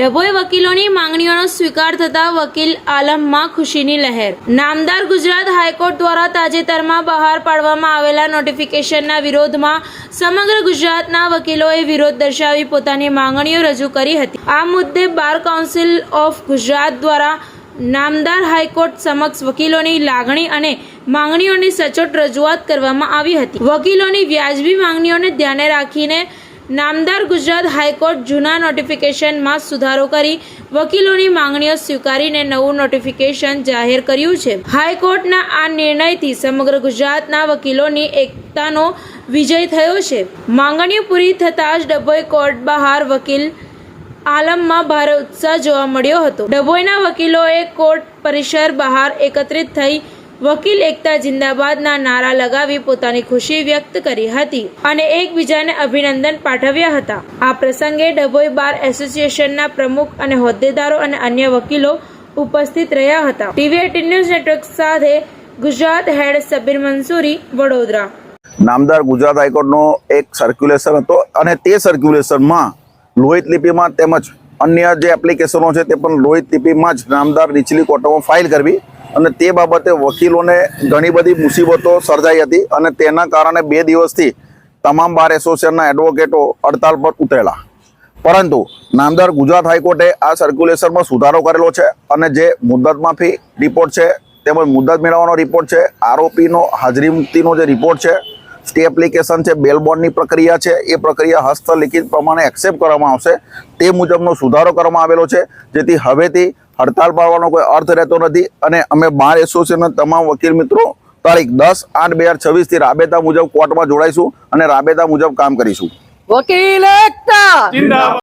ડભોઈ વકીલોની માંગણીઓનો સ્વીકાર થતા વકીલ આલમમાં ખુશીની લહેર। નામદાર ગુજરાત હાઈકોર્ટ દ્વારા તાજેતરમાં બહાર પાડવામાં આવેલા નોટિફિકેશનના વિરોધમાં સમગ્ર ગુજરાતના વકીલોએ વિરોધ દર્શાવી પોતાની માંગણીઓ રજૂ કરી હતી। આ મુદ્દે બાર કાઉન્સિલ ઓફ ગુજરાત દ્વારા નામદાર હાઈકોર્ટ સમક્ષ વકીલોની લાગણી અને માંગણીઓની સચોટ રજૂઆત કરવામાં આવી હતી। વકીલોની વ્યાજબી માંગણીઓને ધ્યાને રાખીને નામદાર ગુજરાત હાઈકોર્ટ જૂના નોટિફિકેશનમાં સુધારો કરી વકીલોની માંગણીઓ સ્વીકારીને નવું નોટિફિકેશન જાહેર કર્યું છે। હાઈકોર્ટના આ નિર્ણયથી સમગ્ર ગુજરાતના વકીલોની એકતાનો વિજય થયો છે। માંગણીઓ પૂરી થતાં જ ડભોઈ કોર્ટ બહાર વકીલ આલમમાં ભારે ઉત્સાહ જોવા મળ્યો હતો। ડભોઈના વકીલોએ કોર્ટ પરિસર બહાર એકત્રિત થઈ વકીલ એકતા જિંદાબાદના નારા લગાવી પોતાની ખુશી વ્યક્ત કરી હતી અને એકબીજાને અભિનંદન પાઠવ્યા હતા। આ પ્રસંગે ડભોઈ બાર એસોસિએશનના પ્રમુખ અને હોદ્દેદારો અને અન્ય વકીલો ઉપસ્થિત રહ્યા હતા। TV18 ન્યૂઝ નેટવર્ક સાથે ગુજરાત હેડ સબીર મંસૂરી, વડોદરા। નામદાર ગુજરાત હાઈકોર્ટનો એક સર્ક્યુલેશન હતો અને તે સર્ક્યુલેશનમાં લોહિત લિપિમાં તેમજ અન્ય જે એપ્લિકેશનો છે તે પણ લોહિત લિપિમાં જ નામદાર નીચલી કોર્ટોમાં ફાઇલ કરવી અને તે બાબતે વકીલોને ઘણી બધી મુસીબતો સર્જાઈ હતી અને તેના કારણે 2 દિવસથી તમામ બાર એસોસિએશનના એડવોકેટો હડતાલ પર ઉતરેલા, પરંતુ નામદાર ગુજરાત હાઈકોર્ટે આ સર્ક્યુલેશનમાં સુધારો કરેલો છે અને જે મુદ્દત માફી રિપોર્ટ છે તેમજ મુદ્દત મેળવવાનો રિપોર્ટ છે, આરોપીનો હાજરી મુક્તિનો જે રિપોર્ટ છે, સ્ટે એપ્લિકેશન છે, બેલ બોન્ડની પ્રક્રિયા છે, એ પ્રક્રિયા હસ્તલિખિત પ્રમાણે એક્સેપ્ટ કરવામાં આવશે। તે મુજબનો સુધારો કરવામાં આવેલો છે, જેથી હવેથી હડતાલ પાડવાનો કોઈ અર્થ રહેતો નથી અને અમે બાર એસોસિએશનના તમામ વકીલ મિત્રો તારીખ 10/8/2026 થી રાબેતા મુજબ કોર્ટમાં જોડાઈશું અને રાબેતા મુજબ કામ કરીશું। વકીલ એકતા